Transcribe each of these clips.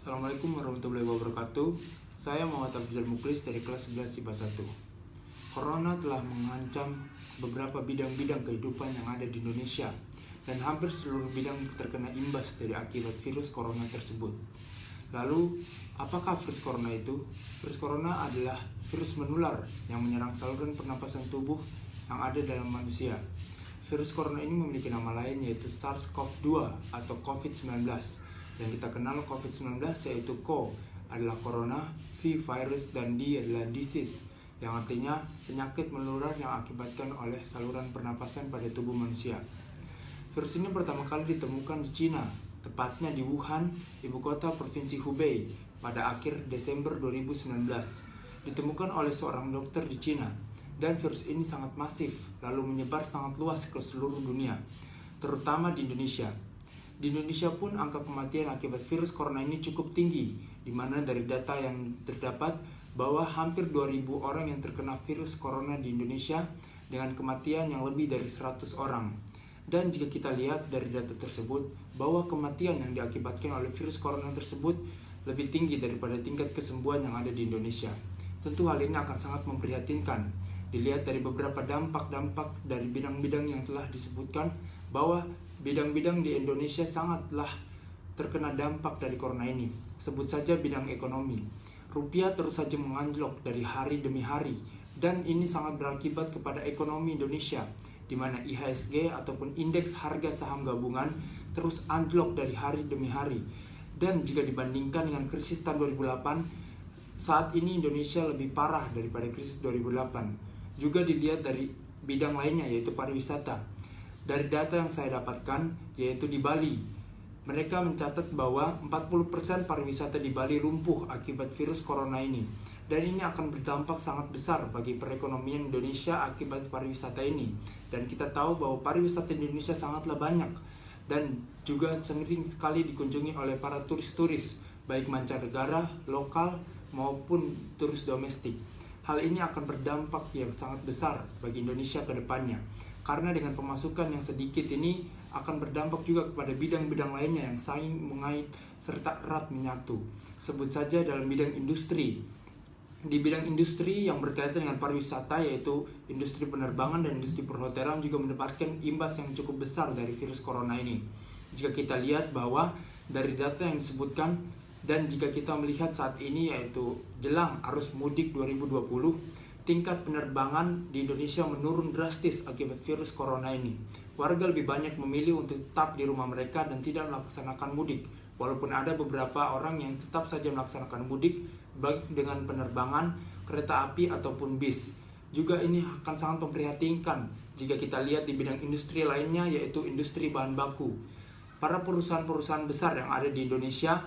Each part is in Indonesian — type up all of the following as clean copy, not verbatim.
Assalamualaikum warahmatullahi wabarakatuh. Saya Muhammad Abdul Muklis dari kelas 11 IPA 1. Corona telah mengancam beberapa bidang-bidang kehidupan yang ada di Indonesia, dan hampir seluruh bidang terkena imbas dari akibat virus corona tersebut. Lalu, apakah virus corona itu? Virus corona adalah virus menular yang menyerang saluran pernapasan tubuh yang ada dalam manusia. Virus corona ini memiliki nama lain, yaitu SARS-CoV-2 atau COVID-19. Yang kita kenal COVID-19 yaitu CO adalah corona, V virus, dan D adalah disease, yang artinya penyakit menular yang akibatkan oleh saluran pernapasan pada tubuh manusia. Virus ini pertama kali ditemukan di Cina, tepatnya di Wuhan, ibu kota provinsi Hubei, pada akhir Desember 2019. Ditemukan oleh seorang dokter di Cina, dan virus ini sangat masif, lalu menyebar sangat luas ke seluruh dunia, terutama di Indonesia. Di Indonesia pun angka kematian akibat virus corona ini cukup tinggi, di mana dari data yang terdapat bahwa hampir 2.000 orang yang terkena virus corona di Indonesia dengan kematian yang lebih dari 100 orang. Dan jika kita lihat dari data tersebut, bahwa kematian yang diakibatkan oleh virus corona tersebut lebih tinggi daripada tingkat kesembuhan yang ada di Indonesia. Tentu hal ini akan sangat memprihatinkan. Dilihat dari beberapa dampak-dampak dari bidang-bidang yang telah disebutkan, bahwa bidang-bidang di Indonesia sangatlah terkena dampak dari corona ini. Sebut saja bidang ekonomi. Rupiah terus saja menganjlok dari hari demi hari, dan ini sangat berakibat kepada ekonomi Indonesia, di mana IHSG ataupun indeks harga saham gabungan terus anjlok dari hari demi hari. Dan jika dibandingkan dengan krisis tahun 2008, saat ini Indonesia lebih parah daripada krisis 2008. Juga dilihat dari bidang lainnya, yaitu pariwisata. Dari data yang saya dapatkan, yaitu di Bali, mereka mencatat bahwa 40% pariwisata di Bali lumpuh akibat virus corona ini. Dan ini akan berdampak sangat besar bagi perekonomian Indonesia akibat pariwisata ini. Dan kita tahu bahwa pariwisata di Indonesia sangatlah banyak, dan juga sering sekali dikunjungi oleh para turis-turis, baik mancanegara, lokal, maupun turis domestik. Hal ini akan berdampak yang sangat besar bagi Indonesia ke depannya. Karena dengan pemasukan yang sedikit ini akan berdampak juga kepada bidang-bidang lainnya yang saling mengait serta erat menyatu. Sebut saja dalam bidang industri. Di bidang industri yang berkaitan dengan pariwisata, yaitu industri penerbangan dan industri perhotelan, juga mendapatkan imbas yang cukup besar dari virus corona ini. Jika kita lihat bahwa dari data yang disebutkan, dan jika kita melihat saat ini, yaitu jelang arus mudik 2020, tingkat penerbangan di Indonesia menurun drastis akibat virus corona ini. Warga lebih banyak memilih untuk tetap di rumah mereka dan tidak melaksanakan mudik. Walaupun ada beberapa orang yang tetap saja melaksanakan mudik, baik dengan penerbangan, kereta api, ataupun bis. Juga ini akan sangat memprihatinkan jika kita lihat di bidang industri lainnya, yaitu industri bahan baku. Para perusahaan-perusahaan besar yang ada di Indonesia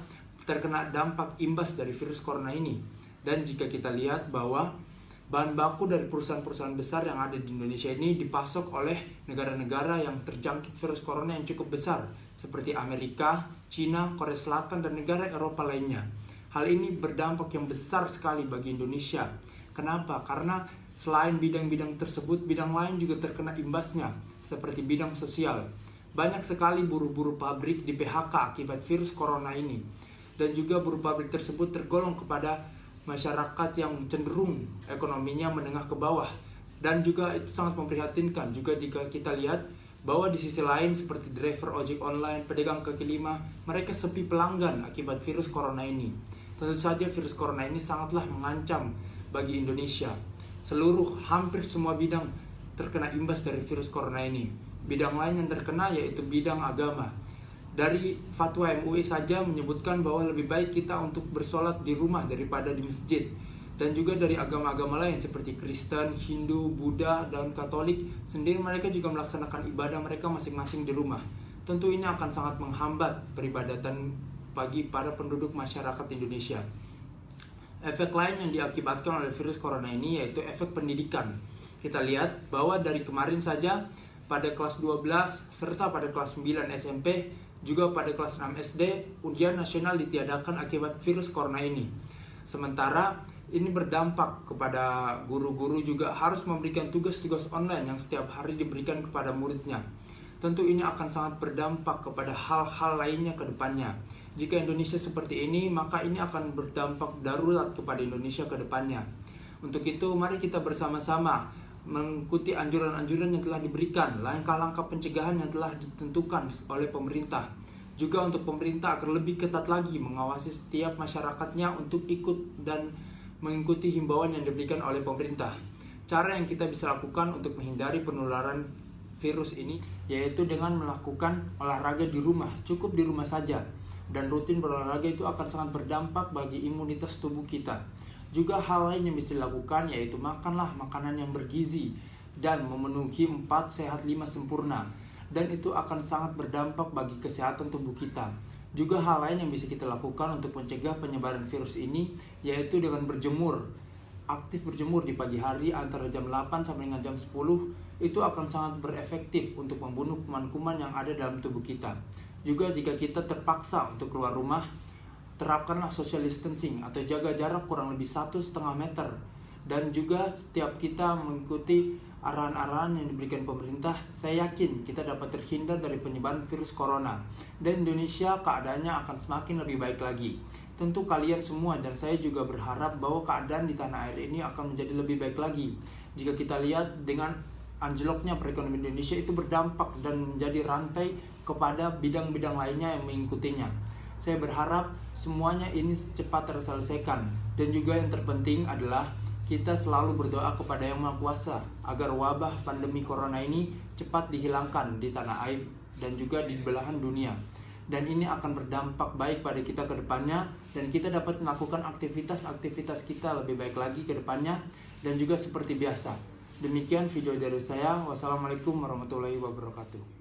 terkena dampak imbas dari virus corona ini. Dan jika kita lihat bahwa bahan baku dari perusahaan-perusahaan besar yang ada di Indonesia ini dipasok oleh negara-negara yang terjangkit virus corona yang cukup besar, seperti Amerika, Cina, Korea Selatan, dan negara Eropa lainnya. Hal ini berdampak yang besar sekali bagi Indonesia. Kenapa? Karena selain bidang-bidang tersebut, bidang lain juga terkena imbasnya, seperti bidang sosial. Banyak sekali buruh-buruh pabrik di PHK akibat virus corona ini. Dan juga buruh pabrik tersebut tergolong kepada masyarakat yang cenderung ekonominya menengah ke bawah. Dan juga itu sangat memprihatinkan juga jika kita lihat bahwa di sisi lain seperti driver ojek online, pedagang kaki lima, mereka sepi pelanggan akibat virus corona ini. Tentu saja virus corona ini sangatlah mengancam bagi Indonesia. Hampir semua bidang terkena imbas dari virus corona ini. Bidang lain yang terkena yaitu bidang agama. Dari fatwa MUI saja menyebutkan bahwa lebih baik kita untuk bersolat di rumah daripada di masjid. Dan juga dari agama-agama lain seperti Kristen, Hindu, Buddha, dan Katolik sendiri, mereka juga melaksanakan ibadah mereka masing-masing di rumah. Tentu ini akan sangat menghambat peribadatan bagi para penduduk masyarakat Indonesia. Efek lain yang diakibatkan oleh virus corona ini yaitu efek pendidikan. Kita lihat bahwa dari kemarin saja pada kelas 12 serta pada kelas 9 SMP, juga pada kelas 6 SD, ujian nasional ditiadakan akibat virus corona ini. Sementara ini berdampak kepada guru-guru juga harus memberikan tugas-tugas online yang setiap hari diberikan kepada muridnya. Tentu ini akan sangat berdampak kepada hal-hal lainnya ke depannya. Jika Indonesia seperti ini, maka ini akan berdampak darurat kepada Indonesia ke depannya. Untuk itu, mari kita bersama-sama mengikuti anjuran-anjuran yang telah diberikan, langkah-langkah pencegahan yang telah ditentukan oleh pemerintah. Juga untuk pemerintah agar lebih ketat lagi mengawasi setiap masyarakatnya untuk ikut dan mengikuti himbauan yang diberikan oleh pemerintah. Cara yang kita bisa lakukan untuk menghindari penularan virus ini yaitu dengan melakukan olahraga di rumah, cukup di rumah saja. Dan rutin berolahraga itu akan sangat berdampak bagi imunitas tubuh kita. Juga hal lain yang bisa dilakukan yaitu makanlah makanan yang bergizi dan memenuhi 4 sehat 5 sempurna. Dan itu akan sangat berdampak bagi kesehatan tubuh kita. Juga hal lain yang bisa kita lakukan untuk mencegah penyebaran virus ini yaitu dengan berjemur. Aktif berjemur di pagi hari antara jam 8 sampai dengan jam 10 itu akan sangat berefektif untuk membunuh kuman-kuman yang ada dalam tubuh kita. Juga jika kita terpaksa untuk keluar rumah, terapkanlah social distancing atau jaga jarak kurang lebih 1,5 meter. Dan juga setiap kita mengikuti arahan-arahan yang diberikan pemerintah, saya yakin kita dapat terhindar dari penyebaran virus corona. Dan Indonesia keadaannya akan semakin lebih baik lagi. Tentu kalian semua dan saya juga berharap bahwa keadaan di tanah air ini akan menjadi lebih baik lagi. Jika kita lihat dengan anjloknya perekonomian Indonesia itu berdampak dan menjadi rantai kepada bidang-bidang lainnya yang mengikutinya. Saya berharap semuanya ini cepat terselesaikan. Dan juga yang terpenting adalah kita selalu berdoa kepada Yang Maha Kuasa agar wabah pandemi corona ini cepat dihilangkan di tanah air dan juga di belahan dunia. Dan ini akan berdampak baik pada kita ke depannya dan kita dapat melakukan aktivitas kita lebih baik lagi ke depannya dan juga seperti biasa. Demikian video dari saya. Wassalamualaikum warahmatullahi wabarakatuh.